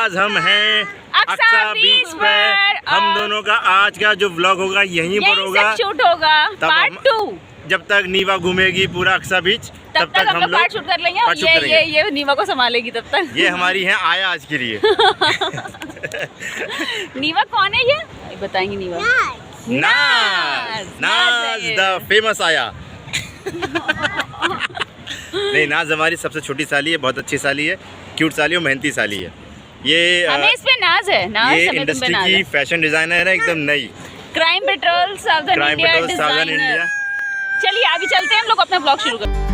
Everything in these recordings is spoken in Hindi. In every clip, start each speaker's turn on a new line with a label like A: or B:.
A: आज हम हैं अक्सा बीच पर। हम दोनों का आज का जो व्लॉग होगा यहीं पर होगा,
B: शूट होगा पार्ट 2।
A: जब तक नीवा घूमेगी पूरा अक्सा बीच तब तक हम लोग
B: पार्ट शूट कर लेंगे। और ये नीवा को संभालेगी तब तक।
A: ये हमारी है आया आज के लिए।
B: नीवा कौन है ये बताएंगे। नीवा
A: नाज द फेमस आया। नहीं, नाज हमारी सबसे छोटी साली है, बहुत अच्छी साली है, क्यूट साली है, मेहनती साली है। ये
B: हमें इस पे नाज है।
A: ये इंडस्ट्री की फैशन डिजाइनर है, एकदम नई।
B: Crime petrol southern India. चलिए अभी चलते हैं हम लोग अपना ब्लॉग शुरू करते हैं।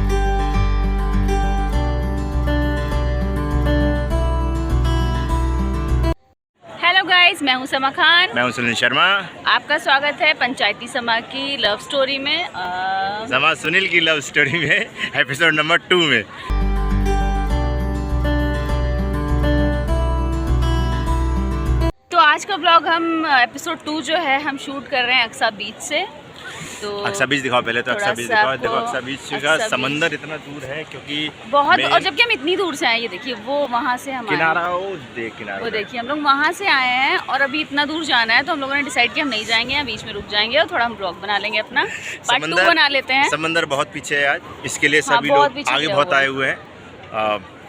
B: हेलो गाइस, मैं हूं समा खान।
A: मैं हूं सुनील शर्मा।
B: आपका स्वागत है पंचायती समा की लव स्टोरी में।
A: समा सुनील की लव स्टोरी में एपिसोड नंबर 2 में।
B: तो आज का ब्लॉग हम एपिसोड 2 जो है हम शूट कर रहे हैं अक्सा बीच से। तो
A: अक्सा बीच दिखाओ पहले तो। अक्सा बीच दिखाओ। देखो अक्सा बीच का समंदर इतना दूर है क्योंकि
B: बहुत, और जबकि हम इतनी दूर से आए, ये देखिए वो वहाँ से हम
A: किनारा, वो देखिए
B: हम लोग वहाँ से आए हैं और अभी इतना दूर जाना है, तो हम लोगों ने डिसाइड किया हम नहीं जाएंगे, यहाँ बीच में रुक जाएंगे और थोड़ा हम ब्लॉग बना लेंगे, अपना पार्ट 2 बना लेते हैं।
A: समंदर बहुत पीछे है आज, इसके लिए सभी लोग आगे बहुत आए हुए हैं।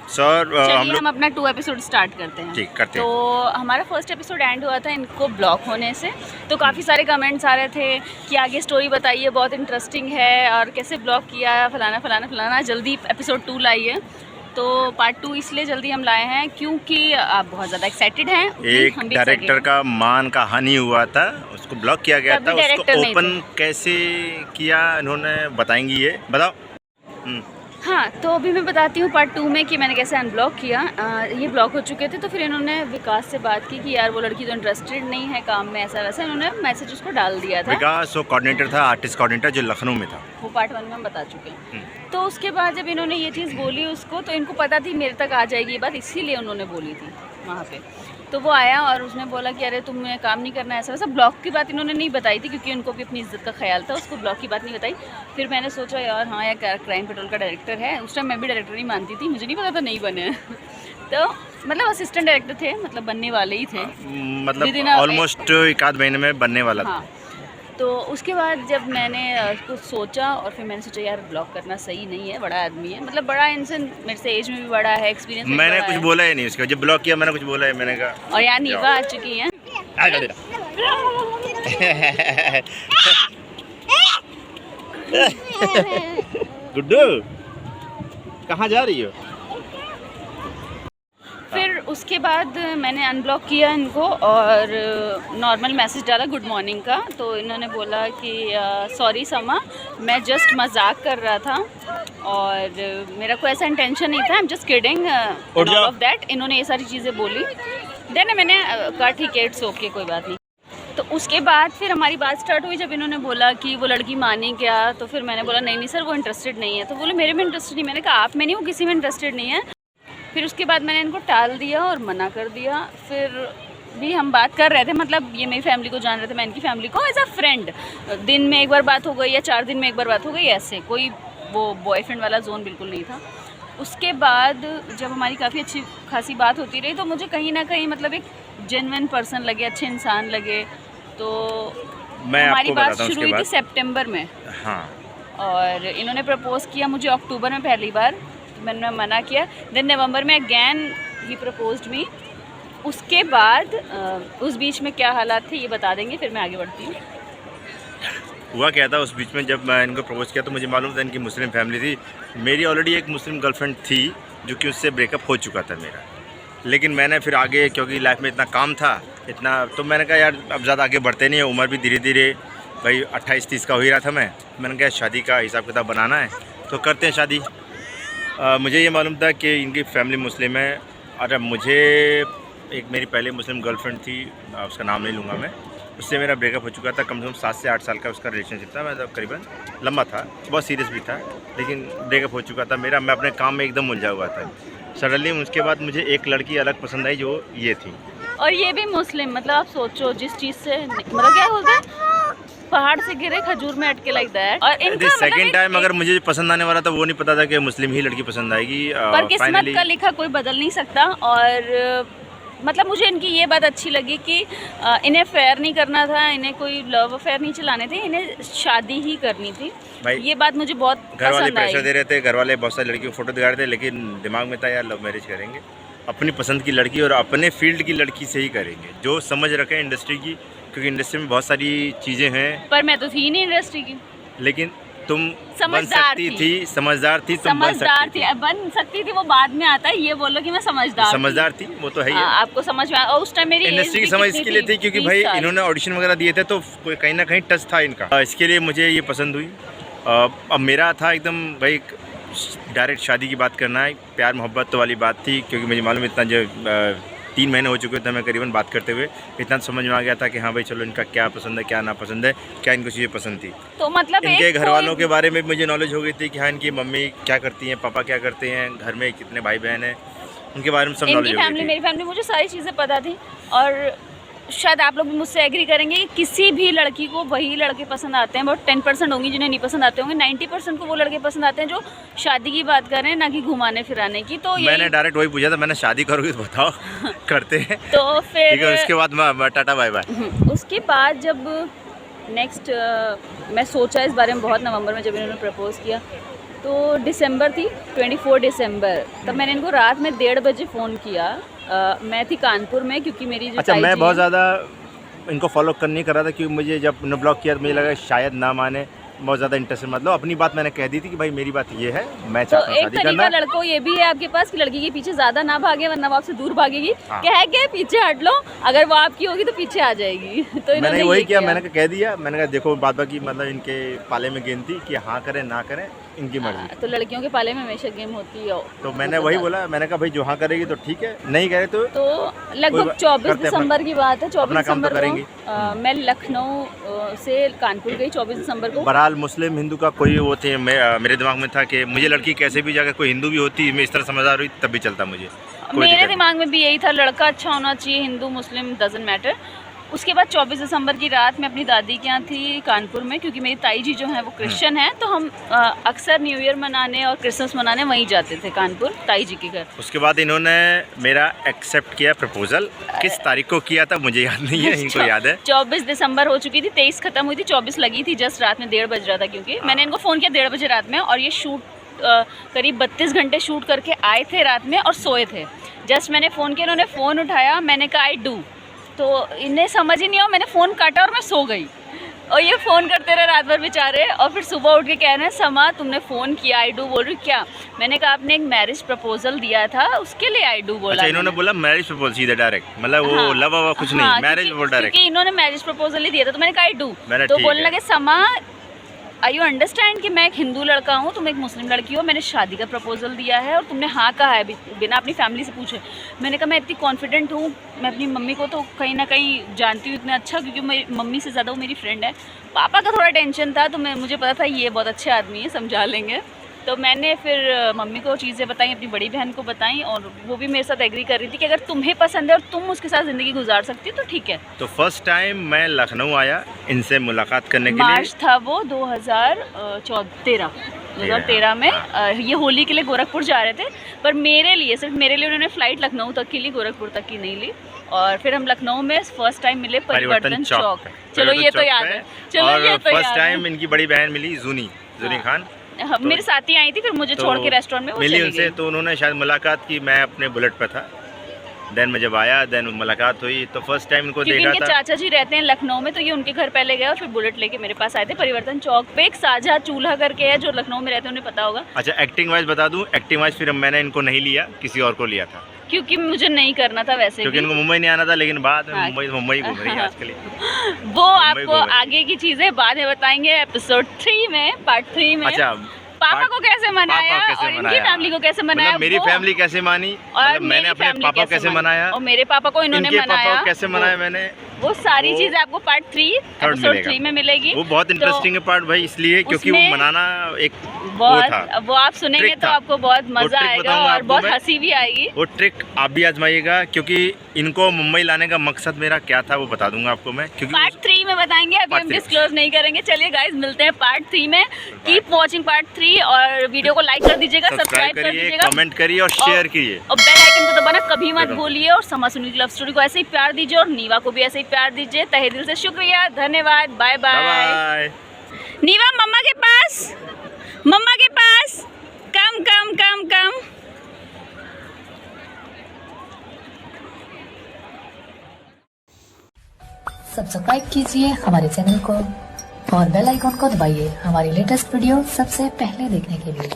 A: सर
B: हम अपना 2 एपिसोड स्टार्ट करते हैं।
A: ठीक करते हैं।
B: तो हमारा फर्स्ट एपिसोड एंड हुआ था इनको ब्लॉक होने से, तो काफ़ी सारे कमेंट्स आ रहे थे कि आगे स्टोरी बताइए, बहुत इंटरेस्टिंग है और कैसे ब्लॉक किया, फलाना फलाना फलाना, जल्दी एपिसोड 2 लाइए। तो पार्ट 2 इसलिए जल्दी हम लाए हैं क्योंकि आप बहुत ज़्यादा एक्साइटेड हैं।
A: एक डायरेक्टर का मान का हानि हुआ था, उसको ब्लॉक किया गया था, उसको ओपन कैसे किया इन्होंने बताएंगी, ये बताओ।
B: हाँ, तो अभी मैं बताती हूँ पार्ट 2 में कि मैंने कैसे अनब्लॉक किया। ये ब्लॉक हो चुके थे, तो फिर इन्होंने विकास से बात की कि यार वो लड़की तो इंटरेस्टेड नहीं है काम में, ऐसा वैसा इन्होंने मैसेज उसको डाल दिया था।
A: विकास वो कोऑर्डिनेटर था, आर्टिस्ट कोऑर्डिनेटर जो लखनऊ में था,
B: वो पार्ट 1 में हम बता चुके हैं। तो उसके बाद जब इन्होंने ये चीज़ बोली उसको, तो इनको पता थी मेरे तक आ जाएगी ये बात, इसीलिए उन्होंने बोली थी वहाँ पे। तो वो आया और उसने बोला कि अरे तुम्हें काम नहीं करना, ऐसा वैसा। ब्लॉक की बात इन्होंने नहीं बताई थी क्योंकि उनको भी अपनी इज्जत का ख्याल था, उसको ब्लॉक की बात नहीं बताई। फिर मैंने सोचा यार हाँ यार क्राइम पेट्रोल का डायरेक्टर है, उस टाइम मैं भी डायरेक्टर नहीं मानती थी, मुझे नहीं पता था नहीं बने। तो मतलब असिस्टेंट डायरेक्टर थे, मतलब बनने वाले ही थे,
A: मतलब ऑलमोस्ट 1 महीने में बनने वाला था।
B: हाँ। तो उसके बाद जब मैंने कुछ सोचा और फिर मैंने सोचा यार ब्लॉक करना सही नहीं है, बड़ा आदमी है, मतलब बड़ा इंसान, मेरे से एज में भी बड़ा है, एक्सपीरियंस में
A: मैंने कुछ बोला ही नहीं उसके, जब ब्लॉक किया मैंने कुछ बोला है, मैंने कहा।
B: और यार नीवा आ चुकी है।
A: गुड्डू कहाँ जा रही हो?
B: फिर उसके बाद मैंने अनब्लॉक किया इनको और नॉर्मल मैसेज डाला गुड मॉर्निंग का। तो इन्होंने बोला कि सॉरी समा, मैं जस्ट मजाक कर रहा था और मेरा कोई ऐसा इंटेंशन नहीं था, I am just kidding all of that. इन्होंने ये सारी चीज़ें बोली, देन मैंने कहा ठीक है, इट्स ओके, कोई बात नहीं। तो उसके बाद फिर हमारी बात स्टार्ट हुई जब इन्होंने बोला कि वो लड़की मानी क्या। तो फिर मैंने बोला नहीं सर वो इंटरेस्टेड नहीं है। तो बोले मेरे में इंटरेस्टेड नहीं। मैंने कहा आप में नहीं, वो किसी में इंटरेस्टेड नहीं है। फिर उसके बाद मैंने इनको टाल दिया और मना कर दिया। फिर भी हम बात कर रहे थे, मतलब ये मेरी फैमिली को जान रहे थे, मैं इनकी फैमिली को एज अ फ्रेंड। दिन में एक बार बात हो गई या 4 दिन में एक बार बात हो गई, ऐसे कोई वो बॉयफ्रेंड वाला जोन बिल्कुल नहीं था। उसके बाद जब हमारी काफ़ी अच्छी खासी बात होती रही तो मुझे कहीं ना कहीं मतलब एक जेन्युइन पर्सन लगे, अच्छे इंसान लगे। तो हमारी बात शुरू हुई थी सितंबर में।
A: हाँ।
B: और इन्होंने प्रपोज़ किया मुझे अक्टूबर में पहली बार, मैंने मना किया। देन नवंबर में अगैन ही प्रपोज्ड मी। उसके बाद उस बीच में क्या हालात थे ये बता देंगे, फिर मैं आगे बढ़ती हूँ।
A: हुआ क्या था उस बीच में, जब मैं इनको प्रपोज किया तो मुझे मालूम था इनकी मुस्लिम फैमिली थी। मेरी ऑलरेडी एक मुस्लिम गर्लफ्रेंड थी जो कि उससे ब्रेकअप हो चुका था मेरा। लेकिन मैंने फिर आगे, क्योंकि लाइफ में इतना काम था इतना, तो मैंने कहा यार अब ज़्यादा आगे बढ़ते नहीं है, उम्र भी धीरे धीरे भाई 28-30 का हो ही रहा था मैंने कहा शादी का हिसाब किताब बनाना है तो करते हैं शादी। मुझे ये मालूम था कि इनकी फैमिली मुस्लिम है। और मुझे एक मेरी पहले मुस्लिम गर्लफ्रेंड थी, उसका नाम नहीं लूँगा मैं, उससे मेरा ब्रेकअप हो चुका था। कम से कम 7 से 8 साल का उसका रिलेशनशिप था, मतलब करीबन लंबा था, बहुत सीरियस भी था, लेकिन ब्रेकअप हो चुका था मेरा। मैं अपने काम में एकदम उलझा हुआ था। सडनली उसके बाद मुझे एक लड़की अलग पसंद आई जो ये थी,
B: और ये भी मुस्लिम। मतलब आप सोचो जिस चीज़ से, मतलब क्या बोलते हैं, पहाड़ से गिरे खजूर में अटके लाइक दैट। और इनका
A: सेकंड टाइम अगर मुझे पसंद आने वाला था वो नहीं पता था कि मुस्लिम ही लड़की पसंद आएगी।
B: पर किस्मत का लिखा कोई बदल नहीं सकता। और मतलब मुझे इनकी ये बात अच्छी लगी कि इन्हें अफेयर नहीं करना था, इन्हें कोई लव अफेयर नहीं चलाने थे, इन्हें शादी ही करनी थी।
A: भाई
B: ये बात मुझे बहुत
A: घर वाले
B: पसंद आई।
A: प्रेशर दे रहे थे, घर वाले बहुत सारी लड़कियों को फोटो दिखा रहे थे, लेकिन दिमाग में था यार लव मैरिज करेंगे, अपनी पसंद की लड़की और अपने फील्ड की लड़की से ही करेंगे, जो समझ रखे इंडस्ट्री की, क्योंकि इंडस्ट्री में बहुत सारी चीज़ें हैं।
B: पर मैं तो थी नहीं इंडस्ट्री की।
A: लेकिन तुम बन
B: समझदार
A: सकती
B: थी।
A: थी, समझदार थी, तुम
B: समझदार थी, बन सकती थी वो बाद में आता है, ये बोलो कि मैं समझदार
A: थी, वो तो है ही है।
B: आपको समझ में और उस टाइम मेरी
A: इंडस्ट्री की समझ इसके लिए थी क्योंकि भाई इन्होंने ऑडिशन वगैरह दिए थे, तो कोई कहीं ना कहीं टच था इनका, इसके लिए मुझे ये पसंद हुई। अब मेरा था एकदम भाई डायरेक्ट शादी की बात करना है, प्यार मोहब्बत वाली बात थी, क्योंकि मुझे मालूम इतना जो 3 महीने हो चुके थे मैं करीबन बात करते हुए, इतना समझ में आ गया था कि हाँ भाई चलो इनका क्या पसंद है क्या ना पसंद है, क्या इनको चीज़ें पसंद थी।
B: तो मतलब
A: इनके घर वालों के बारे में मुझे नॉलेज हो गई थी कि हाँ इनकी मम्मी क्या करती हैं, पापा क्या करते हैं, घर में कितने भाई बहन हैं, उनके बारे में सब नॉलेज हो गई थी।
B: मेरी फैमिली, मुझे सारी चीज़ें पता थी। और शायद आप लोग भी मुझसे एग्री करेंगे कि किसी भी लड़की को वही लड़के पसंद आते हैं, बहुत 10% होंगी जिन्हें नहीं पसंद आते होंगे, 90% को वो लड़के पसंद आते हैं जो शादी की बात कर रहे हैं, ना कि घुमाने फिराने की। तो
A: मैंने डायरेक्ट वही पूछा था, मैंने शादी करोगे तो बताओ करते हैं।
B: तो फिर
A: ठीक है, उसके बाद टाटा बाय बाय।
B: उसके बाद जब नेक्स्ट मैं सोचा इस बारे में बहुत, नवंबर में जब इन्होंने प्रपोज़ किया तो दिसंबर थी 24 दिसंबर, तब मैंने इनको रात में 1:30 बजे फ़ोन किया। मैं थी कानपुर में, क्योंकि मेरी जो
A: अच्छा, मैं बहुत ज़्यादा इनको फॉलो कर नहीं कर रहा था, क्योंकि मुझे जब उन्होंने ब्लॉक किया तो मुझे लगा शायद ना माने, बहुत ज़्यादा इंटरेस्ट मतलब अपनी बात मैंने कह दी थी कि भाई मेरी बात ये है, मैं
B: तो
A: चाहता हूँ
B: एक
A: शादी
B: तरीका
A: करना।
B: लड़कों ये भी है आपके पास कि लड़की के पीछे ज़्यादा ना भागे, वरना वो आपसे दूर भागेगी।
A: हाँ।
B: कह के पीछे हट लो, अगर वो आपकी होगी तो पीछे आ जाएगी। तो
A: मैंने वही किया, मैंने कह दिया, मैंने कहा देखो बात बाकी मतलब इनके पाले में गेम थी कि हाँ करें ना करें इनकी मर्जी।
B: तो लड़कियों के पाले में हमेशा गेम होती है।
A: तो मैंने वही बोला, मैंने कहा भाई जो हाँ करेगी तो ठीक है, नहीं करे तो
B: लगभग 24 दिसंबर की बात है। 24 दिसंबर
A: को
B: मैं लखनऊ से कानपुर गई 24 दिसंबर को।
A: बहरहाल मुस्लिम हिंदू का कोई वो थे, मेरे दिमाग में था कि मुझे लड़की कैसे भी जाकर कोई हिंदू भी होती, मैं इस तरह समझदार हुई तब भी चलता मुझे,
B: मेरे दिमाग में भी यही था, लड़का अच्छा होना चाहिए, हिंदू मुस्लिम डजंट मैटर। उसके बाद 24 दिसंबर की रात मैं अपनी दादी के यहाँ थी कानपुर में, क्योंकि मेरी ताई जी जो हैं वो क्रिश्चियन हैं, तो हम अक्सर न्यू ईयर मनाने और क्रिसमस मनाने वहीं जाते थे कानपुर ताई जी के घर।
A: उसके बाद इन्होंने मेरा एक्सेप्ट किया प्रपोजल, किस तारीख को किया था मुझे याद नहीं है, इनको याद है
B: 24 दिसंबर हो चुकी थी, 23 खत्म हुई थी, 24 लगी थी, जस्ट रात में 1:30 बज रहा था, क्योंकि मैंने इनको फ़ोन किया 1:30 बजे रात में, और ये शूट करीब 32 घंटे शूट करके आए थे रात में और सोए थे। जस्ट मैंने फ़ोन किया, इन्होंने फ़ोन उठाया, मैंने कहा आई डू, तो इन्हें समझ ही नहीं आया, मैंने फ़ोन काटा और मैं सो गई, और ये फ़ोन करते रहे रात भर बेचारे। और फिर सुबह उठ के कह रहे हैं समा तुमने फ़ोन किया, आई डू बोल रही क्या? मैंने कहा आपने एक मैरिज प्रपोजल दिया था उसके लिए आई डू बोला।
A: अच्छा, इन्होंने बोला मैरिज प्रपोजल सीधे डायरेक्ट, मतलब वो लव वव कुछ नहीं, मैरिज प्रपोजल डायरेक्ट,
B: क्योंकि इन्होंने मैरिज प्रपोजल ही दिया था, तो मैंने कहा आई डू, तो बोलने लगे समा आई यू अंडरस्टैंड कि मैं एक हिंदू लड़का हूँ, तुम एक मुस्लिम लड़की हो, मैंने शादी का प्रपोजल दिया है और तुमने हाँ कहा है बिना अपनी फैमिली से पूछे। मैंने कहा मैं इतनी कॉन्फिडेंट हूँ, मैं अपनी मम्मी को तो कहीं ना कहीं जानती हूँ इतना अच्छा, क्योंकि मेरी मम्मी से ज़्यादा वो मेरी फ्रेंड है। पापा का थोड़ा टेंशन था, तो मुझे पता था ये बहुत अच्छे आदमी है, समझा लेंगे। तो मैंने फिर मम्मी को चीज़ें बताई, अपनी बड़ी बहन को बताई, और वो भी मेरे साथ एग्री कर रही थी कि अगर तुम्हें पसंद है और तुम उसके साथ ज़िंदगी गुजार सकती हो तो ठीक है।
A: तो फर्स्ट टाइम मैं लखनऊ आया इनसे मुलाकात करने के लिए,
B: मार्च था वो 2013 में। ये होली के लिए गोरखपुर जा रहे थे, पर मेरे लिए, सिर्फ मेरे लिए उन्होंने फ़्लाइट लखनऊ तक की ली, गोरखपुर तक की नहीं ली। और फिर हम लखनऊ में फर्स्ट टाइम मिले परिवर्तन चौक। चलो ये तो याद है, चलो ये तो
A: फर्स्ट टाइम इनकी बड़ी बहन मिली जूनी खान,
B: मेरे साथ ही आई थी, फिर मुझे छोड़ के रेस्टोरेंट में वो
A: मिली
B: चली
A: उनसे,
B: गई।
A: तो उन्होंने शायद मुलाकात की, मैं अपने बुलेट पे था, देन मैं जब आया देन मुलाकात हुई, तो फर्स्ट टाइम इनको देखा
B: इनके
A: था।
B: चाचा जी रहते हैं लखनऊ में, तो ये उनके घर पहले गए और फिर बुलेट लेके मेरे पास आए थे। परिवर्तन चौक पे एक साझा चूल्हा करके है, जो लखनऊ में रहते हैं उन्हें पता होगा।
A: अच्छा, एक्टिंग वाइज बता दूं, एक्टिंग वाइज फिर मैंने इनको नहीं लिया, किसी और को लिया था,
B: क्योंकि मुझे नहीं करना था वैसे
A: क्योंकि
B: भी।
A: इनको मुंबई नहीं आना था, लेकिन बाद में
B: हाँ।
A: मुंबई घूम रही है आजकल।
B: वो आपको आगे की चीजें बाद में बताएंगे एपिसोड 3 में, पार्ट 3 में।
A: अच्छा,
B: पापा को कैसे मनाया और इनकी फैमिली को कैसे मनाया,
A: मतलब मेरी फैमिली कैसे मानी,
B: और
A: मैंने अपने पापा को कैसे मनाया,
B: और मेरे पापा को इन्होंने
A: इनके
B: मनाया,
A: पापा को कैसे मनाया मैंने,
B: वो सारी चीजें आपको पार्ट 3 एपिसोड 3 में मिलेगी।
A: वो बहुत इंटरेस्टिंग है पार्ट भाई, इसलिए क्योंकि वो मनाना एक
B: वो आप सुनेंगे तो आपको बहुत मजा आएगा और बहुत हंसी भी आएगी।
A: वो ट्रिक आप भी आजमाइएगा, क्योंकि इनको मुंबई लाने का मकसद मेरा क्या था वो बता दूंगा आपको मैं, क्योंकि
B: पार्ट 3 में बताएंगे, अभी हम डिस्क्लोज नहीं करेंगे। चलिए गाइस, मिलते हैं पार्ट 3 में। कीप वॉचिंग पार्ट 3 और वीडियो को लाइक कर दीजिएगा, सब्सक्राइब कर दीजिएगा,
A: कमेंट करिए और शेयर कीजिए
B: और बेल आइकन को बना कभी मत भूलिए और समा सुनील की लव स्टोरी को ऐसे ही प्यार दीजिए और नीवा को भी ऐसे ही प्यार दीजिए। तहे दिल से शुक्रिया, धन्यवाद, बाय बाय।
A: बाय।
B: नीवा मम्मा के पास, मम्मा के पास, कम कम कम कम।
C: सब्सक्राइब कीजिए हमारे चैनल को और बेल आइकॉन को दबाइए हमारी लेटेस्ट वीडियो सबसे पहले देखने के लिए।